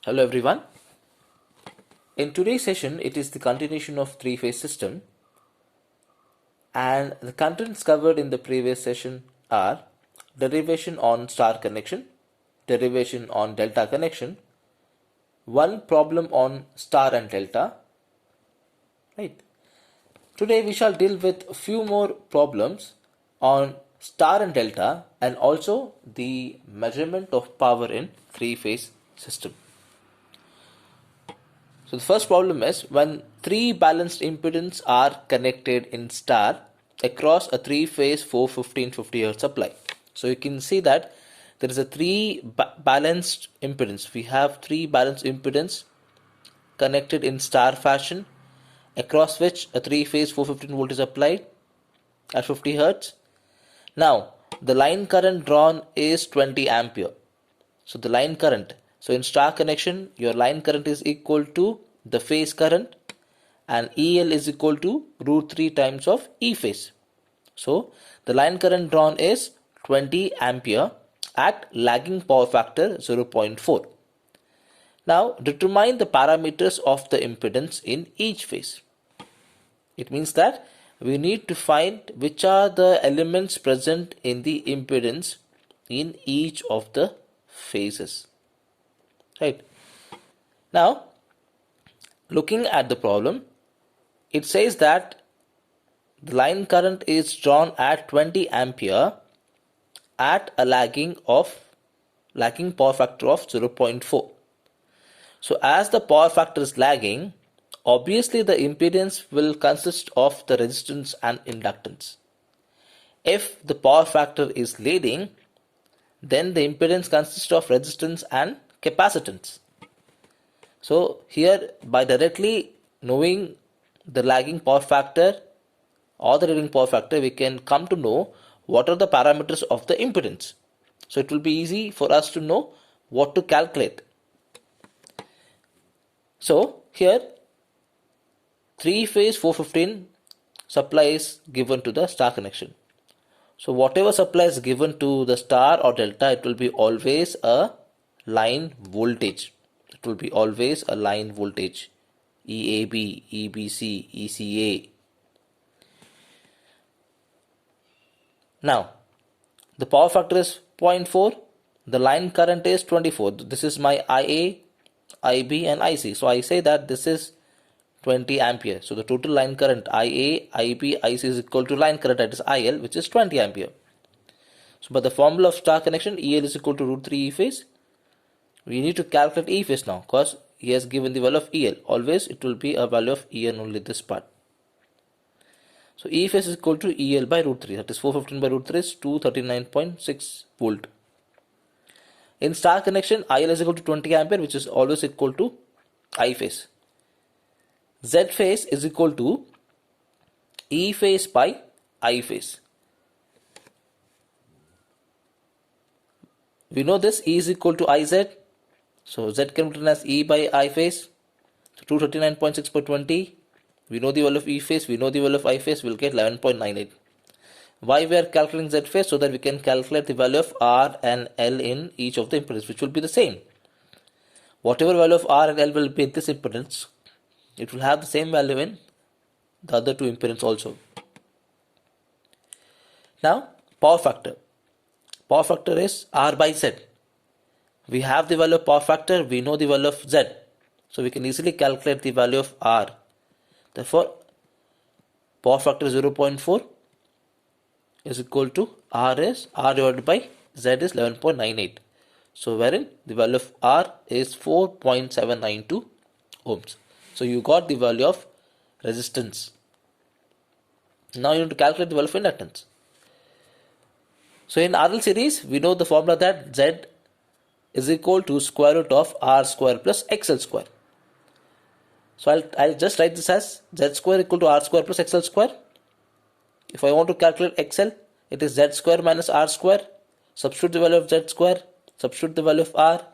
Hello everyone. In today's session, it is the continuation of three-phase system, and the contents covered in the previous session are derivation on star connection, derivation on delta connection, one problem on star and delta. Right. Today we shall deal with a few more problems on star and delta and also the measurement of power in three-phase system. So the first problem is when three balanced impedance are connected in star across a three-phase 415/50 Hz supply. So you can see that there is a balanced impedance. We have three balanced impedance connected in star fashion across which a three-phase 415 volt is applied at 50 Hz. Now the line current drawn is 20 ampere. So the line current, so in star connection your line current is equal to the phase current and EL is equal to root 3 times of E phase. So the line current drawn is 20 ampere at lagging power factor 0.4. Now determine the parameters of the impedance in each phase. It means that we need to find which are the elements present in the impedance in each of the phases. Right. Now, looking at the problem, it says that the line current is drawn at 20 ampere at a lagging power factor of 0.4. So as the power factor is lagging, obviously the impedance will consist of the resistance and inductance. If the power factor is leading, then the impedance consists of resistance and capacitance. So here, by directly knowing the lagging power factor or the leading power factor, we can come to know what are the parameters of the impedance. So it will be easy for us to know what to calculate. So here, three-phase 415 supply is given to the star connection. So whatever supply is given to the star or delta, it will be always a line voltage. It will be always a line voltage. EAB, EBC, ECA. Now, the power factor is 0.4. The line current is 24. This is my IA, IB and IC. So I say that this is 20 ampere. So the total line current IA, IB, IC is equal to line current, that is IL, which is 20 ampere. So by the formula of star connection, EL is equal to root 3 E phase. We need to calculate E phase now because he has given the value of EL. Always it will be a value of EN only this part. So E phase is equal to EL by root 3. That is 415 by root 3 is 239.6 volt. In star connection, IL is equal to 20 ampere, which is always equal to I phase. Z phase is equal to E phase by I phase. We know this E is equal to IZ. So Z can be written as E by I phase. So 239.6 by 20. We know the value of E phase. We know the value of I phase. We'll get 11.98. Why we are calculating Z phase? So that we can calculate the value of R and L in each of the impedance, which will be the same. Whatever value of R and L will be in this impedance, it will have the same value in the other two impedance also. Now, power factor. Power factor is R by Z. We have the value of power factor, we know the value of Z. So we can easily calculate the value of R. Therefore, power factor 0.4 is equal to R divided by Z is 11.98. So wherein the value of R is 4.792 ohms. So you got the value of resistance. Now you need to calculate the value of inductance. So in RL series, we know the formula that Z is equal to square root of R square plus XL square. So I'll just write this as Z square equal to R square plus XL square. If I want to calculate XL, it is Z square minus R square. Substitute the value of Z square. Substitute the value of R.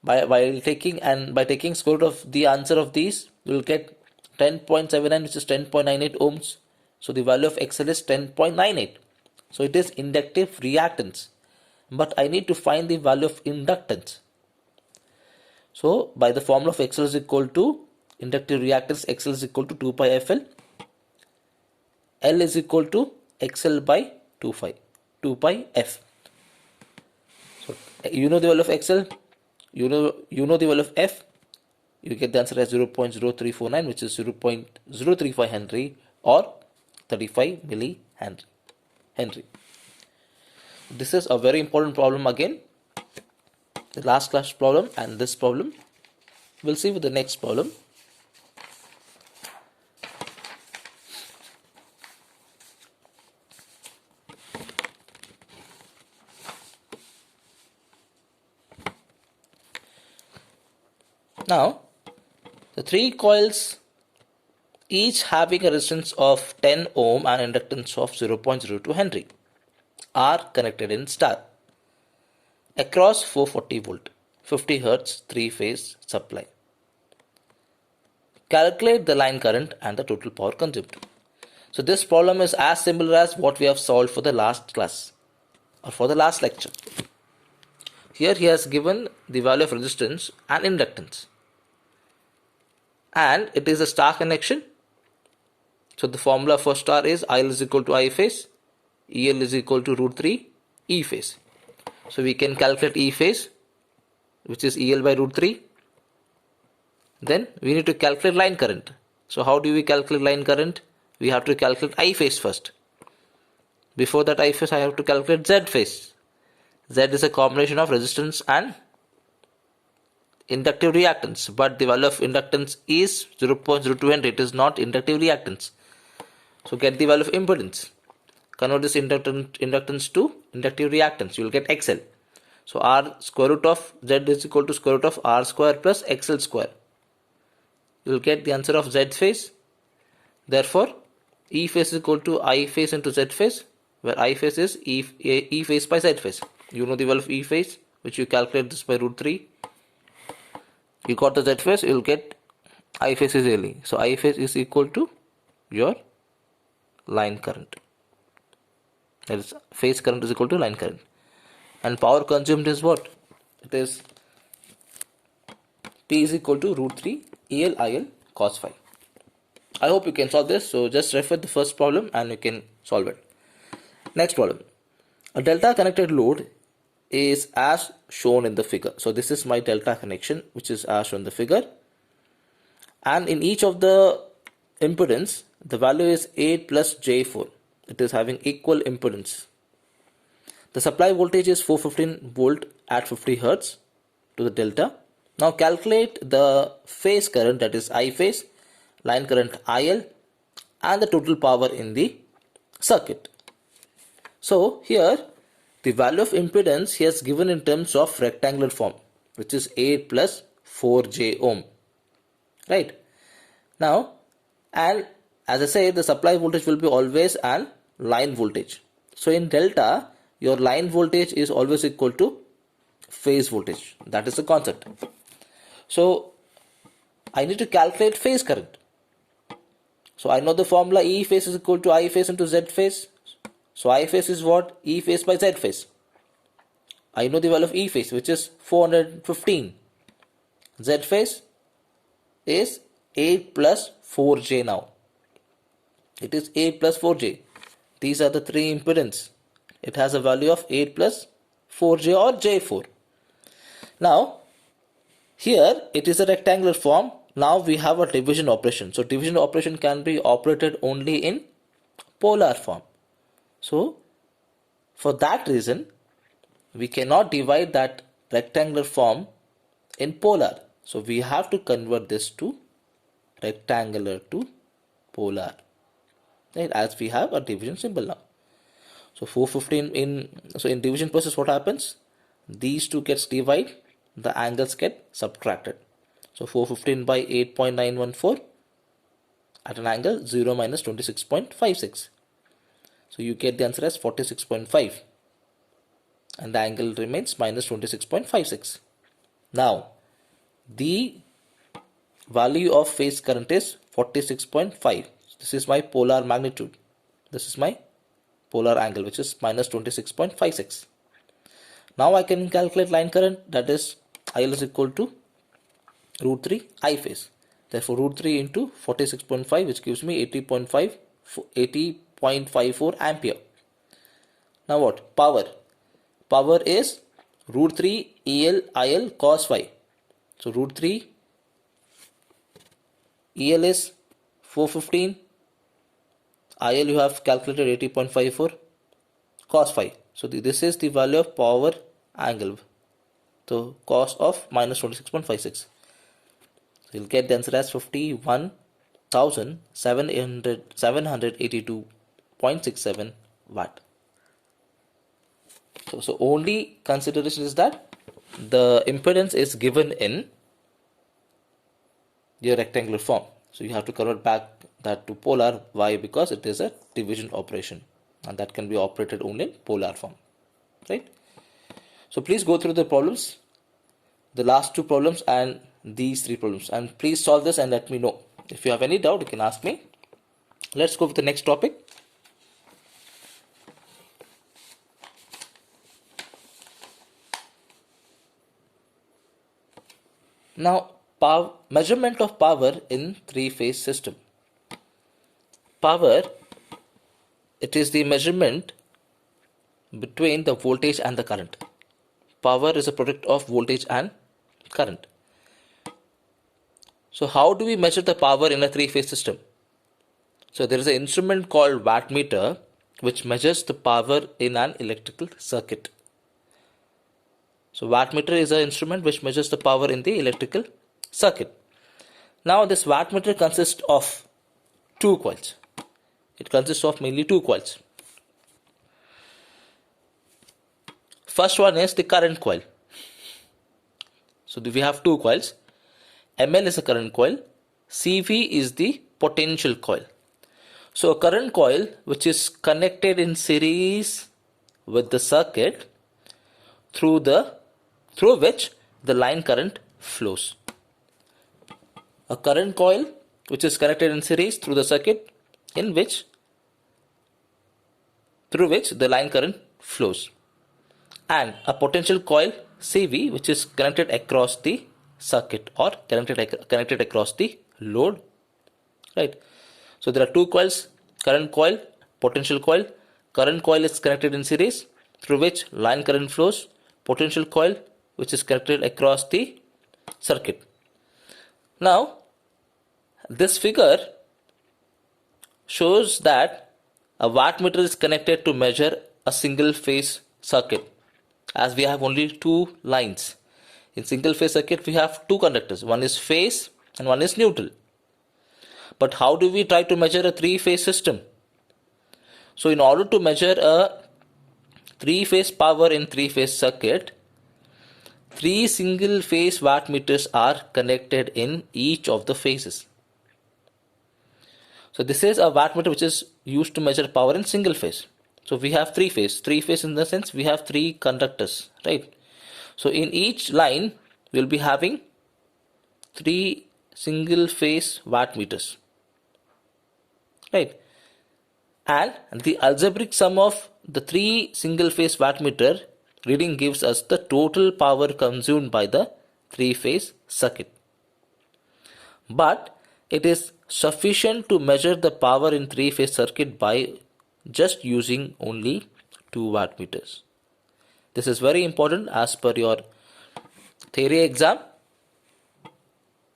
By taking square root of the answer of these, we will get 10.79, which is 10.98 ohms. So the value of XL is 10.98. So it is inductive reactance. But I need to find the value of inductance. So by the formula of XL is equal to inductive reactance, XL is equal to 2 pi FL. L is equal to XL by 2 pi F. So you know the value of XL, you know the value of F. You get the answer as 0.0349, which is 0.035 Henry or 35 Henry. This is a very important problem again. The last class problem and this problem. We'll see with the next problem. Now, the three coils, each having a resistance of 10 ohm and inductance of 0.02 Henry, are connected in star across 440 volt, 50 Hz, 3-phase supply. Calculate the line current and the total power consumed. So this problem is as similar as what we have solved for the last class or for the last lecture. Here he has given the value of resistance and inductance, and it is a star connection. So the formula for star is IL is equal to I phase, EL is equal to root 3 E phase. So we can calculate E phase, which is EL by root 3. Then we need to calculate line current. So how do we calculate line current? We have to calculate I phase first. Before that I phase, I have to calculate Z phase. Z is a combination of resistance and inductive reactance, but the value of inductance is 0.02 Henry. It is not inductive reactance. So get the value of impedance. Convert this inductance to inductive reactance. You will get XL. So R square root of Z is equal to square root of R square plus XL square. You will get the answer of Z phase. Therefore, E phase is equal to I phase into Z phase, where I phase is E phase by Z phase. You know the value of E phase, which you calculate this by root 3. You got the Z phase, you will get I phase is LE. So I phase is equal to your line current. That is, phase current is equal to line current. And power consumed is what? It is P is equal to root 3 EL IL cos phi. I hope you can solve this. So just refer the first problem and you can solve it. Next problem. A delta connected load is as shown in the figure. So this is my delta connection, which is as shown in the figure. And in each of the impedance, the value is 8 plus J4. It is having equal impedance. The supply voltage is 415 volt at 50 Hz to the delta. Now calculate the phase current, that is I phase, line current IL, and the total power in the circuit. So here the value of impedance he has given in terms of rectangular form, which is 8 plus 4J ohm. Right. Now, and as I say, the supply voltage will be always an line voltage. So in delta, your line voltage is always equal to phase voltage. That is the concept. So I need to calculate phase current. So I know the formula E phase is equal to I phase into Z phase. So I phase is what? E phase by Z phase. I know the value of E phase, which is 415. Z phase is 8 plus 4J now. It is 8 plus 4J. These are the three impedance. It has a value of 8 plus 4J or J4. Now, here it is a rectangular form. Now we have a division operation. So division operation can be operated only in polar form. So for that reason, we cannot divide that rectangular form in polar. So we have to convert this to rectangular to polar, right, as we have a division symbol now. So 415 in division process, what happens? These two gets divided, the angles get subtracted. So 415 by 8.914 at an angle 0 minus 26.56. So you get the answer as 46.5 and the angle remains minus 26.56. Now the value of phase current is 46.5. This is my polar magnitude. This is my polar angle, which is minus 26.56. Now I can calculate line current, that is IL is equal to root 3 I phase. Therefore root 3 into 46.5, which gives me 80.54 ampere. Now what? Power. Power is root 3 EL IL cos phi. So root 3 EL is 415. IL you have calculated 80.54 cos phi. So this is the value of power angle. So cos of minus 26.56. So you'll get the answer as 51,782.67 watt. So only consideration is that the impedance is given in your rectangular form. So you have to convert back that to polar. Why? Because it is a division operation and that can be operated only in polar form, right? So please go through the problems, the last two problems and these three problems, and please solve this and let me know. If you have any doubt, you can ask me. Let's go with the next topic. Now, measurement of power in three-phase system. Power, it is the measurement between the voltage and the current. Power is a product of voltage and current. So how do we measure the power in a three-phase system? So there is an instrument called wattmeter which measures the power in an electrical circuit. So wattmeter is an instrument which measures the power in the electrical circuit. Now this wattmeter consists of two coils. It consists of mainly two coils. First one is the current coil. So we have two coils. ML is a current coil. CV is the potential coil. So a current coil which is connected in series with the circuit through which the line current flows. A current coil which is connected in series through the circuit through which the line current flows. And a potential coil CV which is connected across the circuit or connected across the load, right? So there are two coils, current coil, potential coil. Current coil is connected in series through which line current flows. Potential coil which is connected across the circuit. Now this figure shows that a wattmeter is connected to measure a single phase circuit, as we have only two lines. In single phase circuit we have two conductors, one is phase and one is neutral. But how do we try to measure a three-phase system? So in order to measure a three-phase power in three-phase circuit, three single phase wattmeters are connected in each of the phases. So this is a wattmeter which is used to measure power in single phase. So we have three phase in the sense we have three conductors, right? So in each line we will be having three single phase wattmeters, right? And the algebraic sum of the three single phase wattmeter reading gives us the total power consumed by the three phase circuit. But it is sufficient to measure the power in three phase circuit by just using only two wattmeters. This is very important as per your theory exam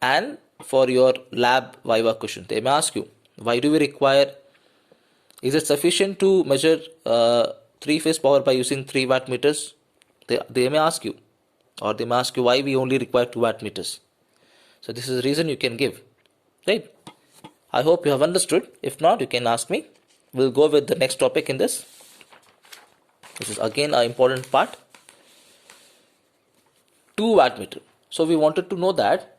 and for your lab viva question. They may ask you, why do we require, is it sufficient to measure three phase power by using 3 wattmeters? They may ask you, or they may ask you why we only require 2 wattmeters. So this is the reason you can give, right? I hope you have understood. If not, you can ask me. We'll go with the next topic in this. This is again an important part. 2 wattmeter. So we wanted to know that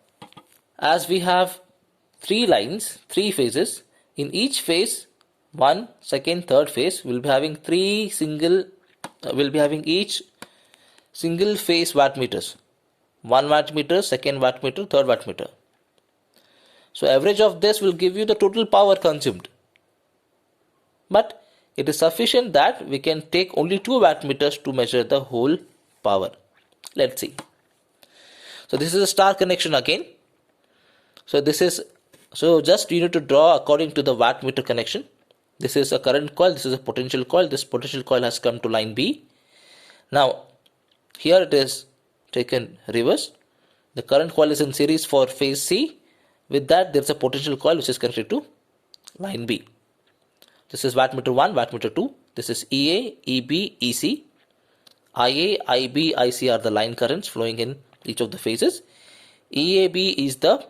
as we have 3 lines, 3 phases, in each phase, 1, 2nd, 3rd phase, we'll be having each single phase wattmeters. 1 wattmeter, 2nd wattmeter, 3rd wattmeter. So average of this will give you the total power consumed. But it is sufficient that we can take only 2 wattmeters to measure the whole power. Let's see. So this is a star connection again. So this is, so just you need to draw according to the wattmeter connection. This is a current coil, this is a potential coil. This potential coil has come to line B. Now here it is taken reverse. The current coil is in series for phase C. With that, there is a potential coil which is connected to line B. This is wattmeter 1, wattmeter 2. This is EA, EB, EC. IA, IB, IC are the line currents flowing in each of the phases. EAB is the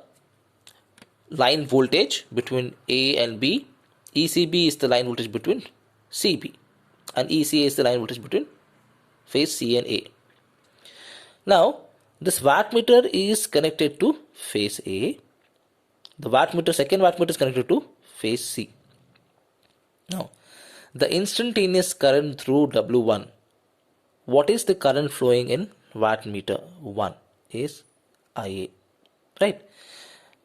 line voltage between A and B. ECB is the line voltage between CB. And ECA is the line voltage between phase C and A. Now, this wattmeter is connected to phase A. The wattmeter, second wattmeter is connected to phase C. Now, the instantaneous current through W1. What is the current flowing in wattmeter 1 is IA, right?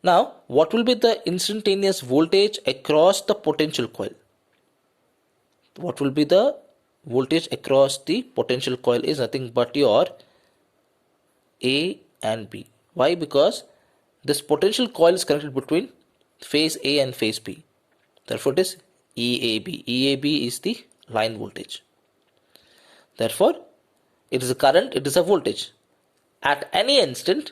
Now, what will be the instantaneous voltage across the potential coil? What will be the voltage across the potential coil is nothing but your A and B. Why? Because this potential coil is connected between phase A and phase B. Therefore, it is EAB. EAB is the line voltage. Therefore, it is a current, it is a voltage. At any instant,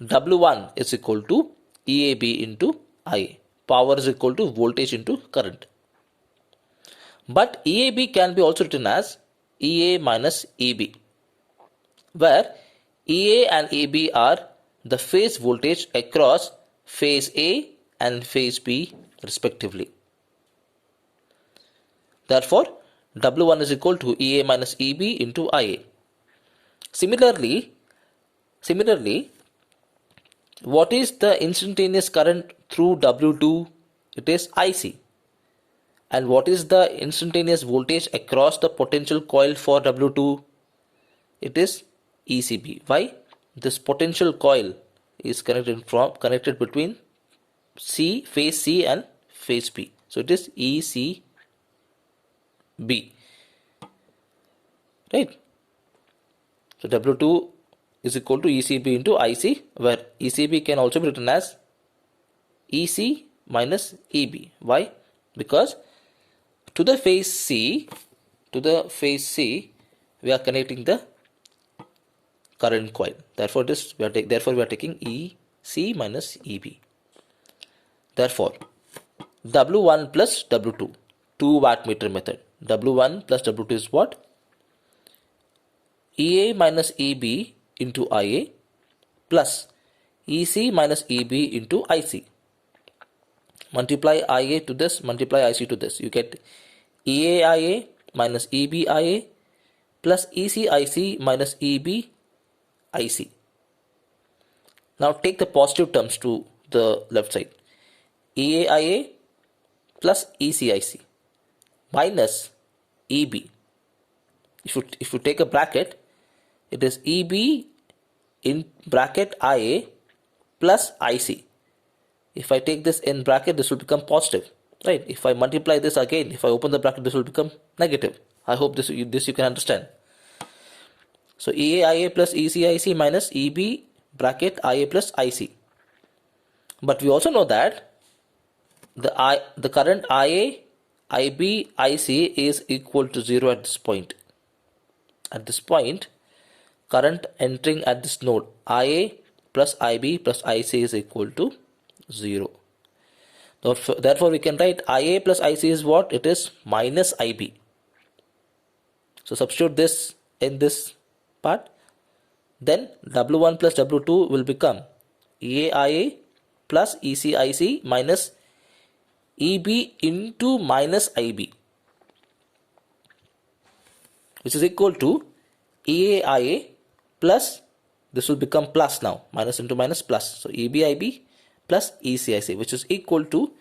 W1 is equal to EAB into IA. Power is equal to voltage into current. But EAB can be also written as EA minus EB, where EA and EB are the phase voltage across phase A and phase B respectively. Therefore, W1 is equal to EA minus EB into IA. Similarly, what is the instantaneous current through W2? It is IC. And what is the instantaneous voltage across the potential coil for W2? It is ECB. Why? This potential coil is connected between phase C and phase B. So it is ECB. Right? So W2 is equal to ECB into IC, where ECB can also be written as EC minus EB. Why? Because to the phase C, we are connecting the current coil. Therefore, we are taking EC minus EB. Therefore, W1 plus W2, 2 wattmeter method. W1 plus W2 is what? EA minus EB into IA plus EC minus EB into IC. Multiply IA to this, multiply IC to this. You get EAIA minus EBIA plus ECIC minus EBIC. Now take the positive terms to the left side. EAIA plus ECIC minus EB. If you take a bracket, it is EB in bracket IA plus IC. If I take this in bracket, this will become positive, right? If I multiply this again, if I open the bracket, this will become negative. I hope this you can understand. So EAIA plus ECIC minus EB bracket IA plus IC. But we also know that the current IA, IB, IC is equal to 0 at this point. At this point, current entering at this node IA plus IB plus IC is equal to 0. Therefore, we can write IA plus IC is what? It is minus IB. So substitute this in this part. Then W1 plus W2 will become EAIA plus ECIC minus EB into minus IB, which is equal to EAIA plus, this will become plus now, minus into minus plus. So EBIB plus ECIC, which is equal to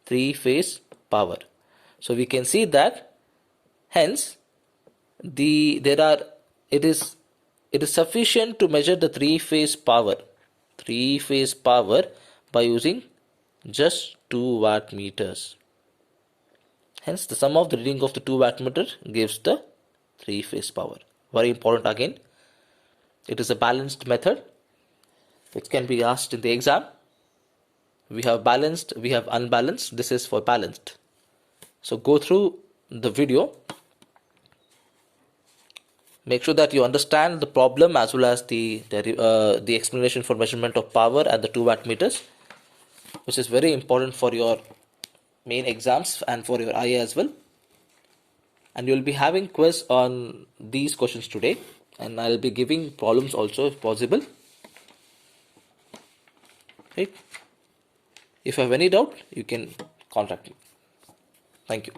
3-phase power. So we can see that hence it is sufficient to measure the 3-phase power by using just 2 wattmeters. Hence the sum of the reading of the 2 wattmeter gives the 3-phase power. Very important again. It is a balanced method which can be asked in the exam. We have balanced, we have unbalanced. This is for balanced. So go through the video. Make sure that you understand the problem as well as the explanation for measurement of power and the 2 watt meters, which is very important for your main exams and for your IA as well. And you'll be having quiz on these questions today, and I'll be giving problems also if possible. Right? If you have any doubt, you can contact me. Thank you.